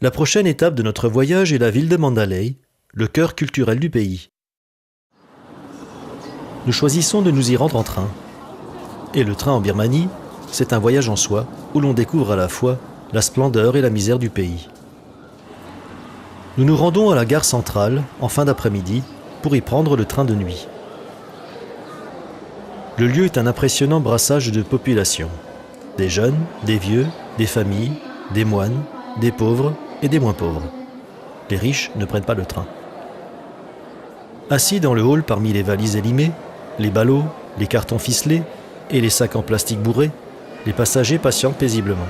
La prochaine étape de notre voyage est la ville de Mandalay, le cœur culturel du pays. Nous choisissons de nous y rendre en train. Et le train en Birmanie, c'est un voyage en soi où l'on découvre à la fois la splendeur et la misère du pays. Nous nous rendons à la gare centrale en fin d'après-midi pour y prendre le train de nuit. Le lieu est un impressionnant brassage de population. Des jeunes, des vieux, des familles, des moines, des pauvres et des moins pauvres. Les riches ne prennent pas le train. Assis dans le hall parmi les valises élimées, les ballots, les cartons ficelés et les sacs en plastique bourrés, les passagers patientent paisiblement.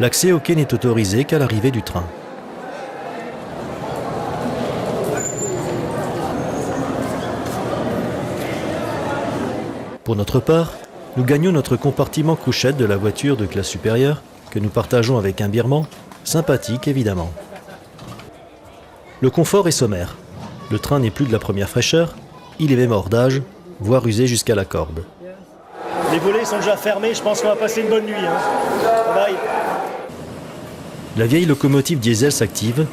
L'accès au quai n'est autorisé qu'à l'arrivée du train. Pour notre part, nous gagnons notre compartiment couchette de la voiture de classe supérieure que nous partageons avec un Birman, sympathique évidemment. Le confort est sommaire. Le train n'est plus de la première fraîcheur, il est même hors d'âge, voire usé jusqu'à la corde. Les volets sont déjà fermés, je pense qu'on va passer une bonne nuit. Bye. La vieille locomotive diesel s'active,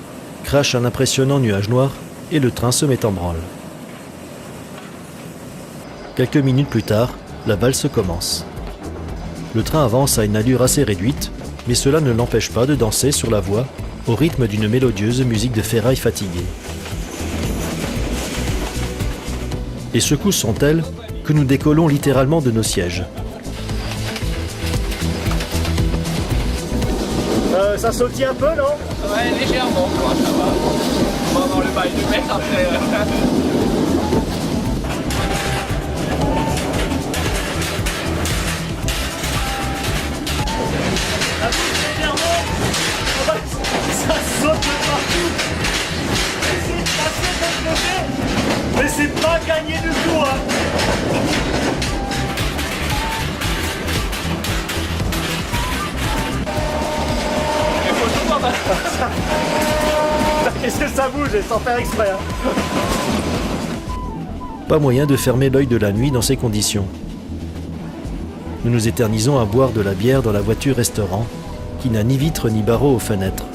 crache un impressionnant nuage noir et le train se met en branle. Quelques minutes plus tard, la valse commence. Le train avance à une allure assez réduite, mais cela ne l'empêche pas de danser sur la voie au rythme d'une mélodieuse musique de ferraille fatiguée. Les secousses sont telles que nous décollons littéralement de nos sièges. Ça sautille un peu, non? Ouais, légèrement, quoi, ça va. On va avoir le bail de mètre après. Ça saute de partout. Essayez de passer de l'autre côté, mais c'est pas gagné du tout, Qu'est-ce que ça bouge sans faire exprès, Pas moyen de fermer l'œil de la nuit dans ces conditions. Nous nous éternisons à boire de la bière dans la voiture-restaurant, qui n'a ni vitres ni barreaux aux fenêtres.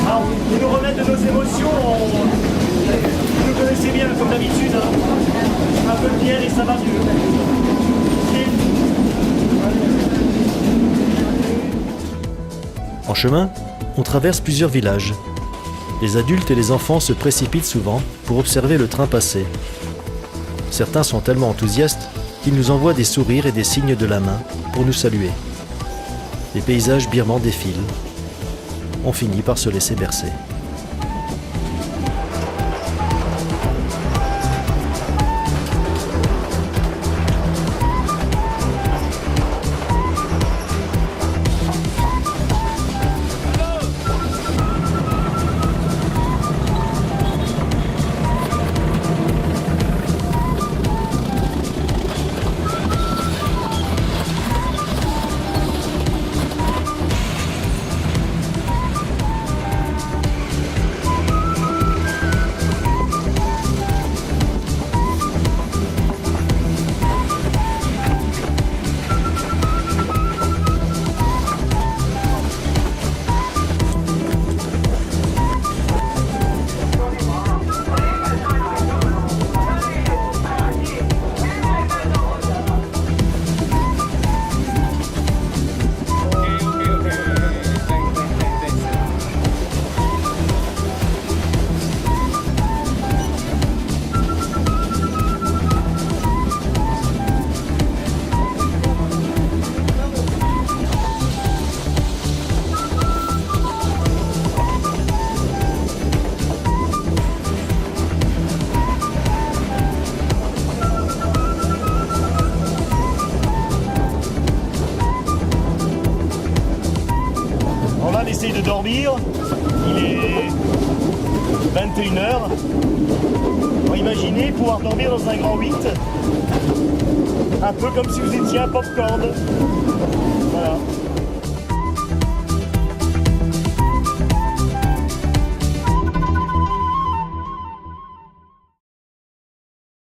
Alors, pour nous remettre de nos émotions, vous nous connaissez bien comme d'habitude, un peu de bière et ça va mieux. En chemin, on traverse plusieurs villages. Les adultes et les enfants se précipitent souvent pour observer le train passer. Certains sont tellement enthousiastes qu'ils nous envoient des sourires et des signes de la main pour nous saluer. Les paysages birmans défilent. On finit par se laisser bercer. essaye de dormir. Il est 21h. Alors imaginez pouvoir dormir dans un grand 8. Un peu comme si vous étiez un popcorn. Voilà.